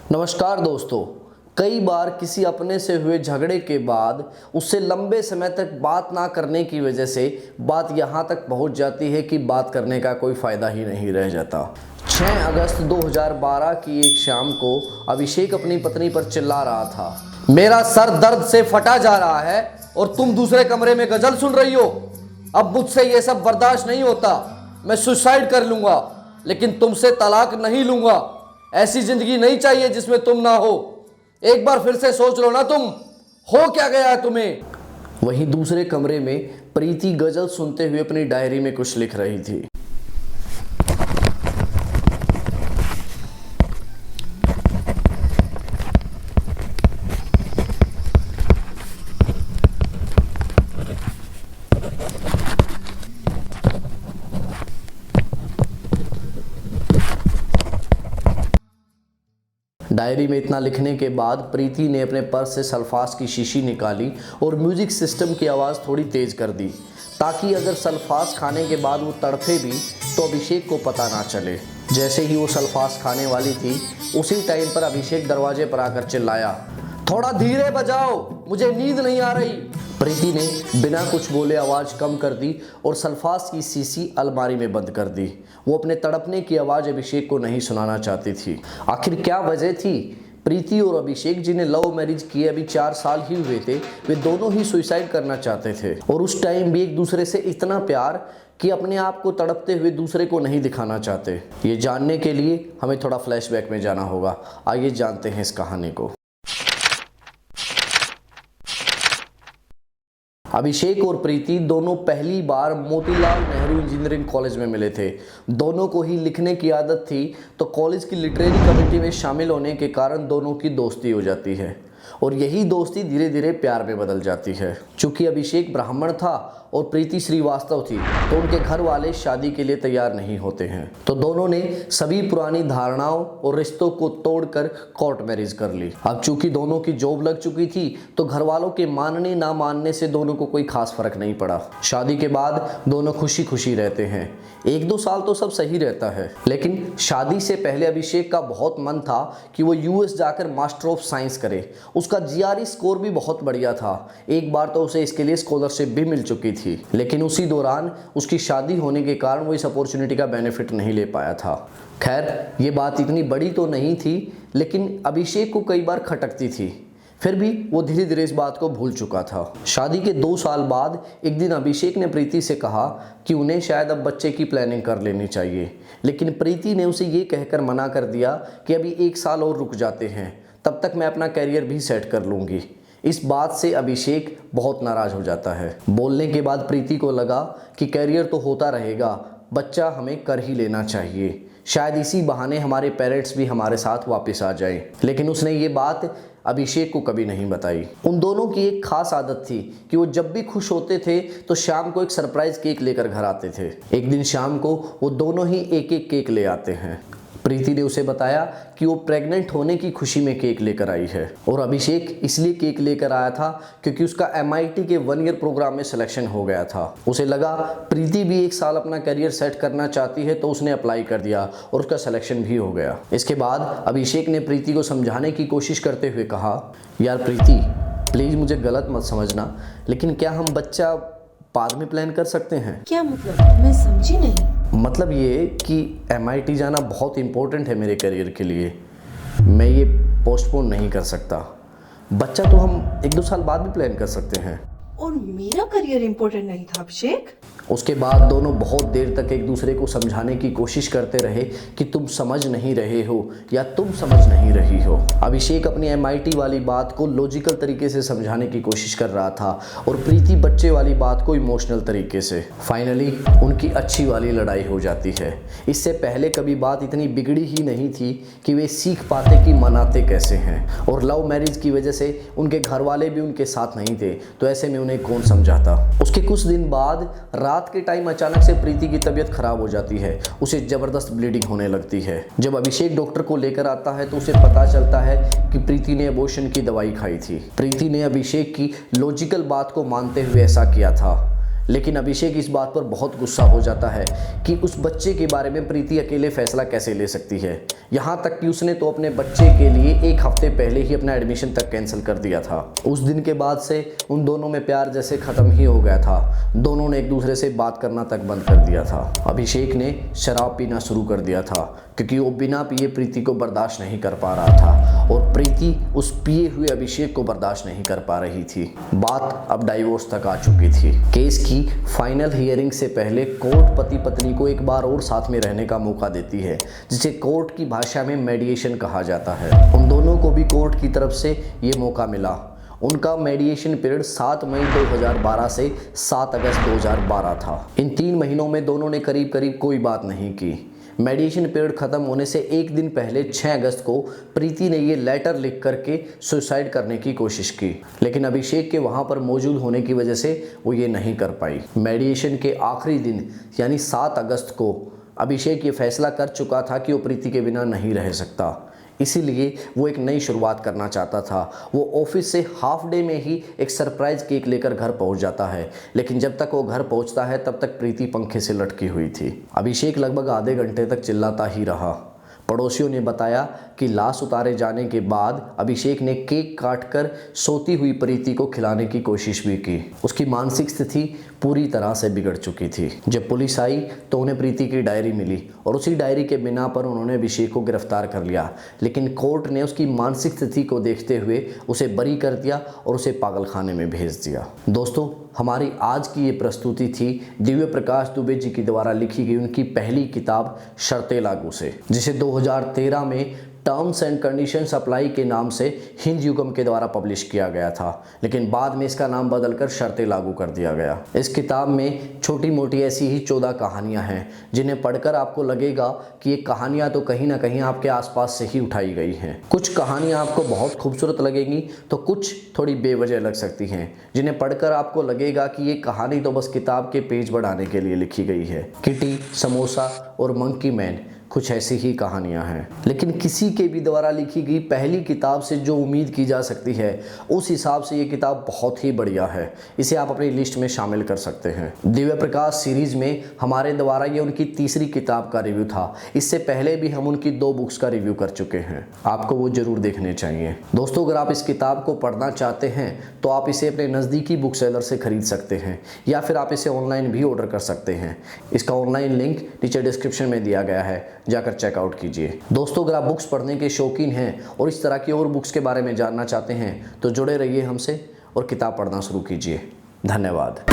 नमस्कार दोस्तों। कई बार किसी अपने से हुए झगड़े के बाद उससे लंबे समय तक बात ना करने की वजह से बात यहाँ तक पहुँच जाती है कि बात करने का कोई फ़ायदा ही नहीं रह जाता। 6 अगस्त 2012 की एक शाम को अभिषेक अपनी पत्नी पर चिल्ला रहा था, मेरा सर दर्द से फटा जा रहा है और तुम दूसरे कमरे में गजल सुन रही हो। अब मुझसे ये सब बर्दाश्त नहीं होता। मैं सुसाइड कर लूँगा, लेकिन तुमसे तलाक नहीं लूँगा। ऐसी जिंदगी नहीं चाहिए जिसमें तुम ना हो। एक बार फिर से सोच लो ना, तुम हो क्या गया है तुम्हें। वहीं दूसरे कमरे में प्रीति गजल सुनते हुए अपनी डायरी में कुछ लिख रही थी। डायरी में इतना लिखने के बाद प्रीति ने अपने पर्स से सल्फास की शीशी निकाली और म्यूजिक सिस्टम की आवाज़ थोड़ी तेज़ कर दी, ताकि अगर सल्फास खाने के बाद वो तड़फे भी तो अभिषेक को पता ना चले। जैसे ही वो सल्फास खाने वाली थी, उसी टाइम पर अभिषेक दरवाजे पर आकर चिल्लाया, थोड़ा धीरे बजाओ, मुझे नींद नहीं आ रही। प्रीति ने बिना कुछ बोले आवाज़ कम कर दी और सल्फास की शीशी अलमारी में बंद कर दी। वो अपने तड़पने की आवाज़ अभिषेक को नहीं सुनाना चाहती थी। आखिर क्या वजह थी? प्रीति और अभिषेक, जिन्हें लव मैरिज किए अभी 4 साल ही हुए थे, वे दोनों ही सुसाइड करना चाहते थे और उस टाइम भी एक दूसरे से इतना प्यार कि अपने आप को तड़पते हुए दूसरे को नहीं दिखाना चाहते। ये जानने के लिए हमें थोड़ा फ्लैशबैक में जाना होगा। आइए जानते हैं इस कहानी को। अभिषेक और प्रीति दोनों पहली बार मोतीलाल नेहरू इंजीनियरिंग कॉलेज में मिले थे। दोनों को ही लिखने की आदत थी, तो कॉलेज की लिटरेरी कमेटी में शामिल होने के कारण दोनों की दोस्ती हो जाती है और यही दोस्ती धीरे धीरे प्यार में बदल जाती है। चूँकि अभिषेक ब्राह्मण था और प्रीति श्रीवास्तव थी, तो उनके घर वाले शादी के लिए तैयार नहीं होते हैं, तो दोनों ने सभी पुरानी धारणाओं और रिश्तों को तोड़कर कोर्ट मैरिज कर ली। अब चूंकि दोनों की जॉब लग चुकी थी, तो घर वालों के मानने ना मानने से दोनों को कोई खास फर्क नहीं पड़ा। शादी के बाद दोनों खुशी खुशी रहते हैं। 1-2 साल तो सब सही रहता है, लेकिन शादी से पहले अभिषेक का बहुत मन था कि वो यूएस जाकर मास्टर ऑफ साइंस करे। उसका जीआरई स्कोर भी बहुत बढ़िया था। एक बार तो उसे इसके लिए स्कॉलरशिप भी मिल चुकी थी, लेकिन उसी दौरान उसकी शादी होने के कारण वो इस अपॉर्चुनिटी का बेनिफिट नहीं ले पाया था। खैर, ये बात इतनी बड़ी तो नहीं थी, लेकिन अभिषेक को कई बार खटकती थी। फिर भी वो धीरे धीरे इस बात को भूल चुका था। शादी के 2 साल बाद एक दिन अभिषेक ने प्रीति से कहा कि उन्हें शायद अब बच्चे की प्लानिंग कर लेनी चाहिए, लेकिन प्रीति ने उसे ये कहकर मना कर दिया कि अभी 1 साल और रुक जाते हैं, तब तक मैं अपना करियर भी सेट कर लूँगी। इस बात से अभिषेक बहुत नाराज़ हो जाता है। बोलने के बाद प्रीति को लगा कि करियर तो होता रहेगा, बच्चा हमें कर ही लेना चाहिए, शायद इसी बहाने हमारे पेरेंट्स भी हमारे साथ वापस आ जाएं। लेकिन उसने ये बात अभिषेक को कभी नहीं बताई। उन दोनों की एक खास आदत थी कि वो जब भी खुश होते थे तो शाम को एक सरप्राइज केक लेकर घर आते थे। एक दिन शाम को वो दोनों ही एक एक केक ले आते हैं। प्रीति ने उसे बताया कि वो प्रेग्नेंट होने की खुशी में केक लेकर आई है, और अभिषेक इसलिए केक लेकर आया था क्योंकि उसका MIT के 1 ईयर प्रोग्राम में सिलेक्शन हो गया था। उसे लगा प्रीति भी 1 साल अपना करियर सेट करना चाहती है, तो उसने अप्लाई कर दिया और उसका सिलेक्शन भी हो गया। इसके बाद अभिषेक ने प्रीति को समझाने की कोशिश करते हुए कहा, यार प्रीति, प्लीज़ मुझे गलत मत समझना, लेकिन क्या हम बच्चा बाद में प्लान कर सकते हैं? क्या मतलब? मैं समझी नहीं। मतलब ये कि MIT जाना बहुत इम्पोर्टेंट है मेरे करियर के लिए, मैं ये पोस्टपोन नहीं कर सकता। बच्चा तो हम 1-2 साल बाद भी प्लान कर सकते हैं। और मेरा करियर इम्पोर्टेंट नहीं था अभिषेक? उसके बाद दोनों बहुत देर तक एक दूसरे को समझाने की कोशिश करते रहे कि तुम समझ नहीं रहे हो या तुम समझ नहीं रही हो। अभिषेक अपनी MIT वाली बात को लॉजिकल तरीके से समझाने की कोशिश कर रहा था और प्रीति बच्चे वाली बात को इमोशनल तरीके से। फाइनली उनकी अच्छी वाली लड़ाई हो जाती है। इससे पहले कभी बात इतनी बिगड़ी ही नहीं थी कि वे सीख पाते कि मनाते कैसे हैं, और लव मैरिज की वजह से उनके घर वाले भी उनके साथ नहीं थे, तो ऐसे में उन्हें कौन समझाता। उसके कुछ दिन बाद रात के टाइम अचानक से प्रीति की तबीयत खराब हो जाती है। उसे जबरदस्त ब्लीडिंग होने लगती है। जब अभिषेक डॉक्टर को लेकर आता है तो उसे पता चलता है कि प्रीति ने अबॉर्शन की दवाई खाई थी। प्रीति ने अभिषेक की लॉजिकल बात को मानते हुए ऐसा किया था, लेकिन अभिषेक इस बात पर बहुत गुस्सा हो जाता है कि उस बच्चे के बारे में प्रीति अकेले फैसला कैसे ले सकती है। यहाँ तक कि उसने तो अपने बच्चे के लिए 1 हफ्ते पहले ही अपना एडमिशन तक कैंसिल कर दिया था। उस दिन के बाद से उन दोनों में प्यार जैसे ख़त्म ही हो गया था। दोनों ने एक दूसरे से बात करना तक बंद कर दिया था। अभिषेक ने शराब पीना शुरू कर दिया था क्योंकि वो बिना पिए प्रीति को बर्दाश्त नहीं कर पा रहा था और प्रीति उस पिए हुए अभिषेक को बर्दाश्त नहीं कर पा रही थी। बात अब डाइवोर्स तक आ चुकी थी। केस की फाइनल हियरिंग से पहले कोर्ट पति पत्नी को एक बार और साथ में रहने का मौका देती है, जिसे कोर्ट की भाषा में मेडिएशन कहा जाता है। उन दोनों को भी कोर्ट की तरफ से ये मौका मिला। उनका मेडिएशन पीरियड 7 मई 2012 से 7 अगस्त 2012 था। इन 3 महीनों में दोनों ने करीब करीब कोई बात नहीं की। मेडिएशन पीरियड ख़त्म होने से एक दिन पहले 6 अगस्त को प्रीति ने ये लेटर लिख करके सुसाइड करने की कोशिश की, लेकिन अभिषेक के वहाँ पर मौजूद होने की वजह से वो ये नहीं कर पाई। मेडिएशन के आखिरी दिन यानी 7 अगस्त को अभिषेक ये फैसला कर चुका था कि वो प्रीति के बिना नहीं रह सकता, इसीलिए वो एक नई शुरुआत करना चाहता था। वो ऑफिस से हाफ डे में ही एक सरप्राइज केक लेकर घर पहुंच जाता है, लेकिन जब तक वो घर पहुंचता है तब तक प्रीति पंखे से लटकी हुई थी। अभिषेक लगभग आधे घंटे तक चिल्लाता ही रहा। पड़ोसियों ने बताया कि लाश उतारे जाने के बाद अभिषेक ने केक काटकर सोती हुई प्रीति को खिलाने की कोशिश भी की। उसकी मानसिक स्थिति पूरी तरह से बिगड़ चुकी थी। जब पुलिस आई तो उन्हें प्रीति की डायरी मिली और उसी डायरी के बिना पर उन्होंने अभिषेक को गिरफ्तार कर लिया, लेकिन कोर्ट ने उसकी मानसिक स्थिति को देखते हुए उसे बरी कर दिया और उसे पागलखाने में भेज दिया। दोस्तों, हमारी आज की ये प्रस्तुति थी दिव्य प्रकाश दुबे जी के द्वारा लिखी गई उनकी पहली किताब शर्तें लागू से, जिसे 2013 में टर्म्स एंड कंडीशंस अप्लाई के नाम से हिंद युगम के द्वारा पब्लिश किया गया था, लेकिन बाद में इसका नाम बदलकर शर्तें लागू कर दिया गया। इस किताब में छोटी मोटी ऐसी ही 14 कहानियां हैं, जिन्हें पढ़कर आपको लगेगा कि ये कहानियां तो कहीं ना कहीं आपके आसपास से ही उठाई गई हैं। कुछ कहानियां आपको बहुत खूबसूरत लगेंगी तो कुछ थोड़ी बेवजह लग सकती हैं, जिन्हें पढ़कर आपको लगेगा कि ये कहानी तो बस किताब के पेज बढ़ाने के लिए लिखी गई है। किटी, समोसा और मंकी मैन कुछ ऐसी ही कहानियां हैं, लेकिन किसी के भी द्वारा लिखी गई पहली किताब से जो उम्मीद की जा सकती है उस हिसाब से ये किताब बहुत ही बढ़िया है। इसे आप अपनी लिस्ट में शामिल कर सकते हैं। दिव्य प्रकाश सीरीज में हमारे द्वारा ये उनकी तीसरी किताब का रिव्यू था। इससे पहले भी हम उनकी 2 बुक्स का रिव्यू कर चुके हैं, आपको वो जरूर देखने चाहिए। दोस्तों, अगर आप इस किताब को पढ़ना चाहते हैं तो आप इसे अपने नज़दीकी बुक सेलर से खरीद सकते हैं या फिर आप इसे ऑनलाइन भी ऑर्डर कर सकते हैं। इसका ऑनलाइन लिंक नीचे डिस्क्रिप्शन में दिया गया है, जाकर चेकआउट कीजिए। दोस्तों, अगर आप बुक्स पढ़ने के शौकीन हैं और इस तरह की और बुक्स के बारे में जानना चाहते हैं तो जुड़े रहिए हमसे और किताब पढ़ना शुरू कीजिए। धन्यवाद।